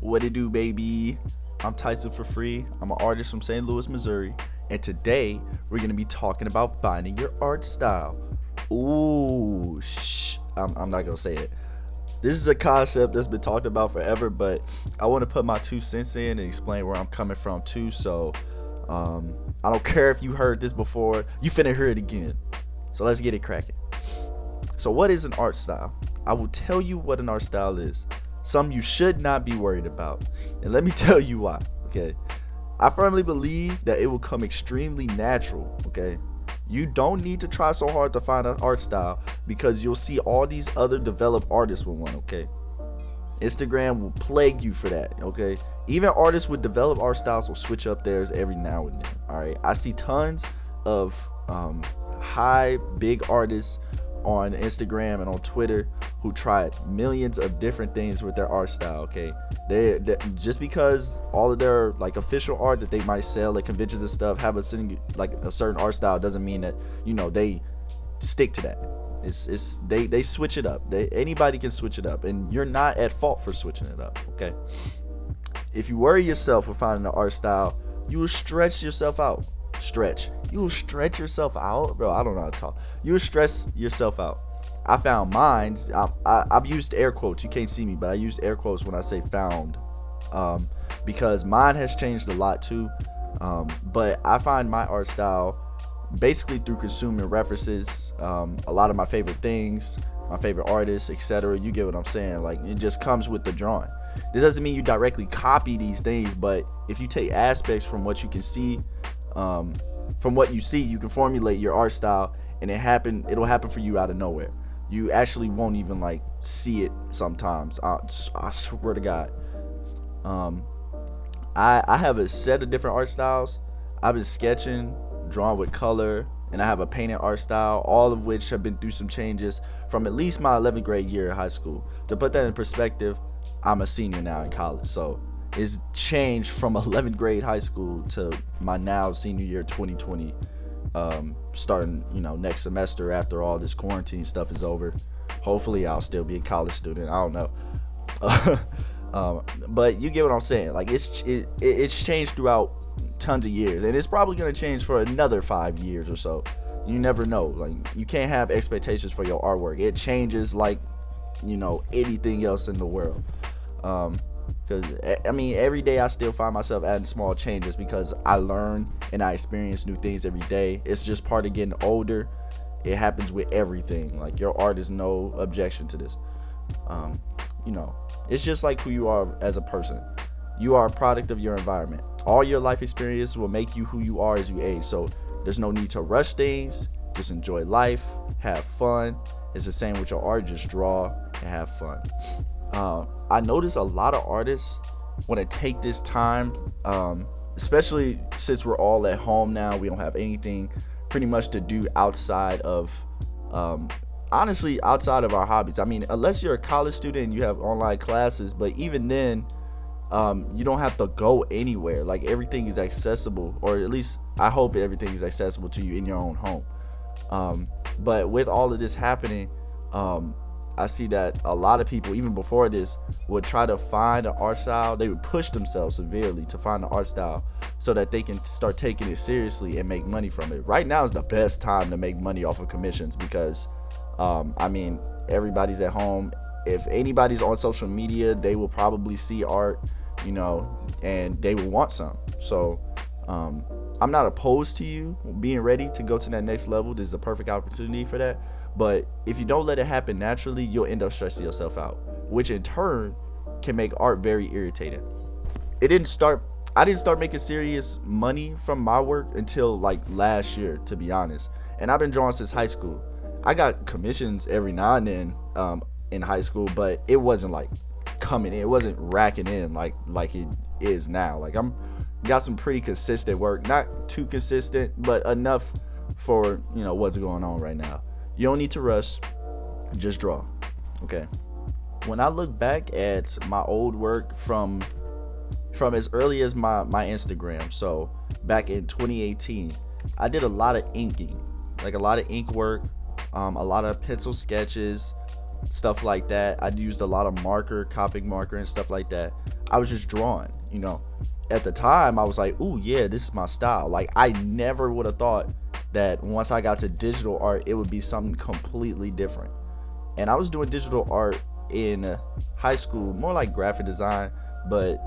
What it do, baby? I'm Tyson for free. I'm an artist from St. Louis, Missouri, and today we're gonna be talking about finding your art style. Ooh, I'm not gonna say it. This is a concept that's been talked about forever, but I want to put my 2 cents in and explain where I'm coming from too. So, I don't care if you heard this before, you finna hear it again. So let's get it cracking. So, what is an art style? I will tell you what an art style is. Something you should not be worried about. And let me tell you why, okay? I firmly believe that it will come extremely natural, okay? You don't need to try so hard to find an art style because you'll see all these other developed artists with one, okay? Instagram will plague you for that, okay? Even artists with developed art styles will switch up theirs every now and then, all right? I see tons of big artists on Instagram and on Twitter who tried millions of different things with their art style, okay? They just because all of their like official art that they might sell at conventions and stuff have a certain art style doesn't mean that, you know, they stick to that. They switch it up. Anybody can switch it up, and you're not at fault for switching it up, okay? If you worry yourself with finding an art style, you will stretch yourself out. You will stretch yourself out, bro. I don't know how to talk. You will stress yourself out. I found mine. I've used air quotes. You can't see me, but I used air quotes when I say found, because mine has changed a lot too. But I find my art style basically through consuming references, a lot of my favorite things, my favorite artists, etc. You get what I'm saying? Like, it just comes with the drawing. This doesn't mean you directly copy these things, but if you take aspects from what you can see, from what you see, you can formulate your art style, and it'll happen for you out of nowhere. You actually won't even like see it sometimes. I swear to God. I have a set of different art styles. I've been sketching, drawing with color, and I have a painted art style, all of which have been through some changes from at least my 11th grade year of high school. To put that in perspective, I'm a senior now in college, so it's changed from 11th grade high school to my now senior year 2020, starting, you know, next semester after all this quarantine stuff is over. Hopefully I'll still be a college student. I don't know. But you get what I'm saying. Like, it's changed throughout tons of years, and it's probably going to change for another 5 years or so. You never know. Like, you can't have expectations for your artwork. It changes like, you know, anything else in the world. Because I mean, every day I still find myself adding small changes because I learn and I experience new things every day. It's just part of getting older. It happens with everything. Like, your art is no objection to this. You know, it's just like who you are as a person. You are a product of your environment. All your life experience will make you who you are as you age. So there's no need to rush things. Just enjoy life, have fun. It's the same with your art. Just draw and have fun. I notice a lot of artists want to take this time, especially since we're all at home now. We don't have anything pretty much to do outside of, honestly, outside of our hobbies. I mean, unless you're a college student and you have online classes, but even then, you don't have to go anywhere. Like, everything is accessible, or at least I hope everything is accessible to you in your own home. But with all of this happening, I see that a lot of people, even before this, would try to find an art style. They would push themselves severely to find an art style so that they can start taking it seriously and make money from it. Right now is the best time to make money off of commissions because, I mean, everybody's at home. If anybody's on social media, they will probably see art, you know, and they will want some. So, I'm not opposed to you being ready to go to that next level. This is a perfect opportunity for that. But if you don't let it happen naturally, you'll end up stressing yourself out, which in turn can make art very irritating. I didn't start making serious money from my work until like last year, to be honest. And I've been drawing since high school. I got commissions every now and then in high school, but it wasn't like coming in. It wasn't racking in like it is now. Like, I'm got some pretty consistent work, not too consistent, but enough for, you know, what's going on right now. You don't need to rush, just draw, okay? When I look back at my old work from as early as my Instagram, so back in 2018, I did a lot of inking, like a lot of ink work, a lot of pencil sketches, stuff like that. I used a lot of marker, Copic marker and stuff like that. I was just drawing, At the time, I was like, ooh, yeah, this is my style. Like, I never would have thought that once I got to digital art, it would be something completely different. And I was doing digital art in high school, more like graphic design, but,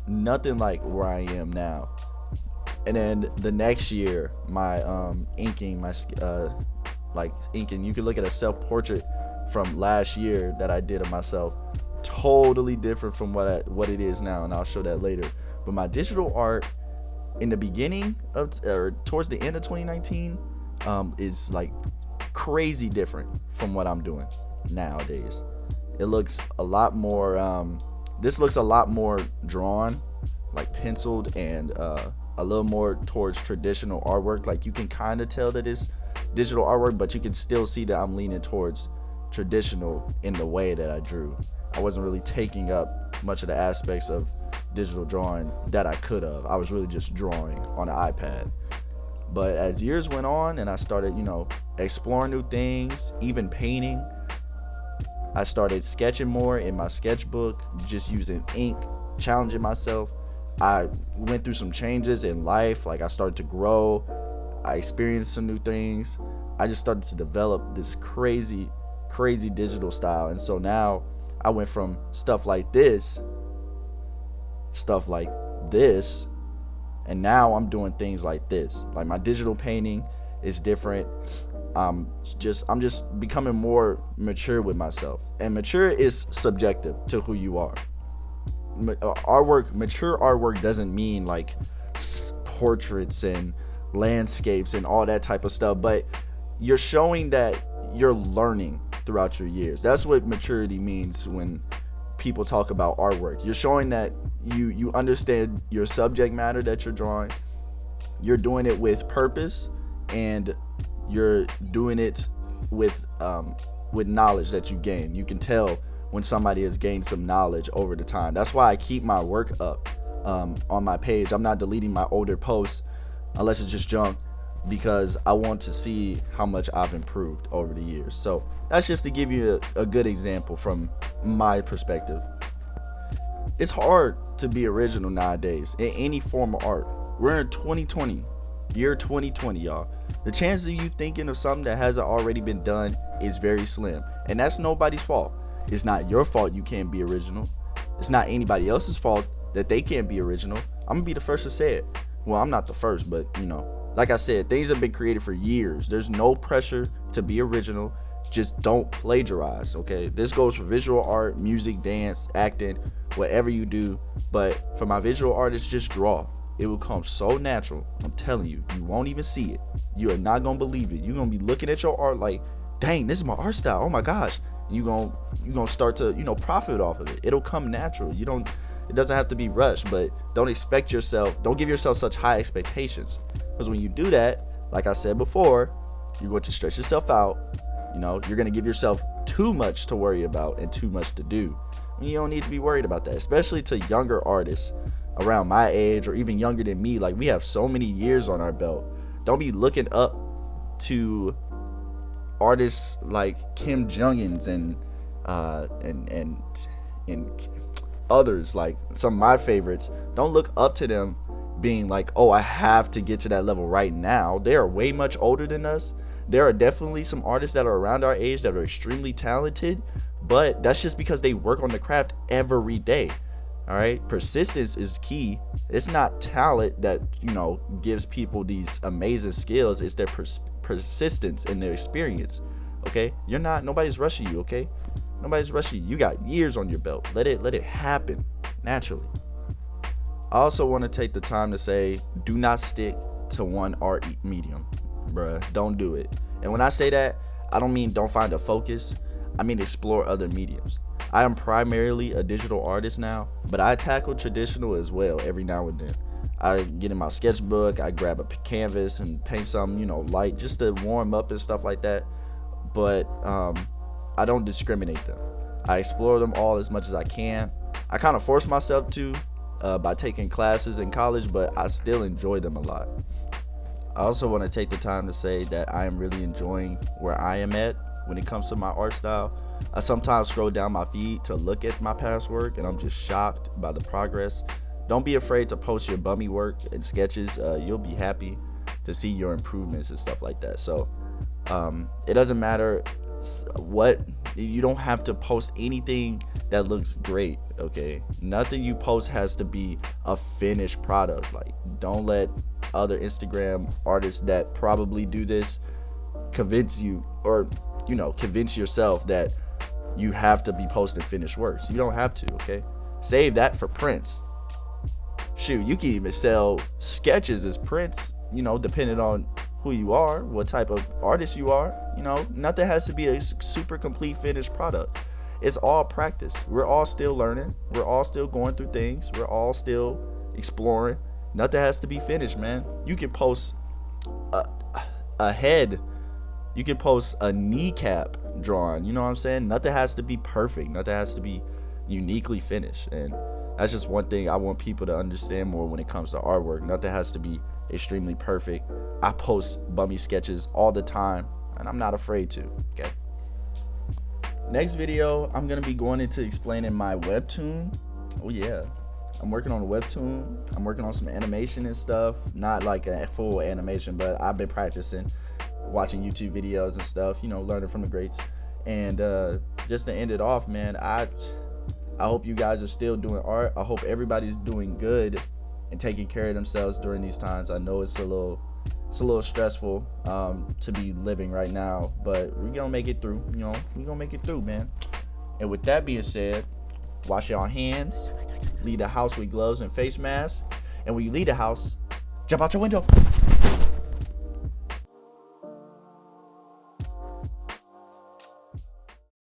nothing like where I am now. And then the next year, my inking, you can look at a self-portrait from last year that I did of myself, totally different from what it is now, and I'll show that later. But my digital art in the beginning of, or towards the end of 2019, is like crazy different from what I'm doing nowadays. It looks a lot more, this looks a lot more drawn, like penciled, and a little more towards traditional artwork. Like, you can kind of tell that it's digital artwork, but you can still see that I'm leaning towards traditional in the way that I drew. I wasn't really taking up much of the aspects of digital drawing that I could have. I was really just drawing on an iPad. But as years went on and I started, exploring new things, even painting, I started sketching more in my sketchbook, just using ink, challenging myself. I went through some changes in life. Like, I started to grow. I experienced some new things. I just started to develop this crazy digital style. And so now I went from stuff like this, and now I'm doing things like this. Like, my digital painting is different. I'm just becoming more mature with myself. And mature is subjective to who you are. Mature artwork doesn't mean like portraits and landscapes and all that type of stuff, but you're showing that you're learning throughout your years. That's what maturity means when people talk about artwork. You're showing that you understand your subject matter that you're drawing. You're doing it with purpose, and you're doing it with knowledge that you gain. You can tell when somebody has gained some knowledge over the time. That's why I keep my work up on my page. I'm not deleting my older posts unless it's just junk, because I want to see how much I've improved over the years. So that's just to give you a good example from my perspective. It's hard to be original nowadays in any form of art. We're in 2020, year 2020, y'all. The chance of you thinking of something that hasn't already been done is very slim, and that's nobody's fault. It's not your fault you can't be original. It's not anybody else's fault that they can't be original. I'm gonna be the first to say it. Well, I'm not the first, but like I said, things have been created for years. There's no pressure to be original. Just don't plagiarize, okay? This goes for visual art, music, dance, acting, whatever you do. But for my visual artists, just draw. It will come so natural. I'm telling you, you won't even see it. You are not gonna believe it. You're gonna be looking at your art like, dang, this is my art style. Oh my gosh. You're gonna start to, profit off of it. It'll come natural. It doesn't have to be rushed, but don't give yourself such high expectations. Because when you do that, like I said before, you're going to stretch yourself out. You're going to give yourself too much to worry about and too much to do. And you don't need to be worried about that, especially to younger artists around my age or even younger than me. Like, we have so many years on our belt. Don't be looking up to artists like Kim Jong-uns and others, like some of my favorites. Don't look up to them being like, oh, I have to get to that level right now. They are way much older than us. There are definitely some artists that are around our age that are extremely talented, but that's just because they work on the craft every day. All right, persistence is key. It's not talent that gives people these amazing skills. It's their persistence and their experience. Okay, nobody's rushing you. Okay, nobody's rushing you. You got years on your belt. Let it happen naturally. I also want to take the time to say, do not stick to one art medium, bruh. Don't do it. And when I say that, I don't mean don't find a focus. I mean explore other mediums. I am primarily a digital artist now, but I tackle traditional as well every now and then. I get in my sketchbook, I grab a canvas and paint some, light just to warm up and stuff like that. But I don't discriminate them. I explore them all as much as I can. I kind of force myself to by taking classes in college, but I still enjoy them a lot. I also want to take the time to say that I am really enjoying where I am at when it comes to my art style. I sometimes scroll down my feed to look at my past work, and I'm just shocked by the progress. Don't be afraid to post your bummy work and sketches. You'll be happy to see your improvements and stuff like that. So it doesn't matter what, you don't have to post anything that looks great, okay? Nothing you post has to be a finished product. Like, don't let other Instagram artists that probably do this convince you, or convince yourself that you have to be posting finished works. You don't have to, okay? Save that for prints. Shoot, you can even sell sketches as prints, depending on who you are, what type of artist you are. Nothing has to be a super complete finished product. It's all practice. We're all still learning. We're all still going through things. We're all still exploring. Nothing has to be finished, man. You can post a head. You can post a kneecap drawing. You know what I'm saying? Nothing has to be perfect. Nothing has to be uniquely finished. And that's just one thing I want people to understand more when it comes to artwork. Nothing has to be extremely perfect. I post bummy sketches all the time, and I'm not afraid to, okay? Next video, I'm gonna be going into explaining my webtoon. Oh yeah, I'm working on a webtoon. I'm working on some animation and stuff. Not like a full animation, but I've been practicing, watching YouTube videos and stuff, learning from the greats. And just to end it off, man, I hope you guys are still doing art. I hope everybody's doing good and taking care of themselves during these times. I know it's a little stressful to be living right now, but we're gonna make it through. We're gonna make it through, man. And with that being said, wash your hands, leave the house with gloves and face masks, and when you leave the house, jump out your window.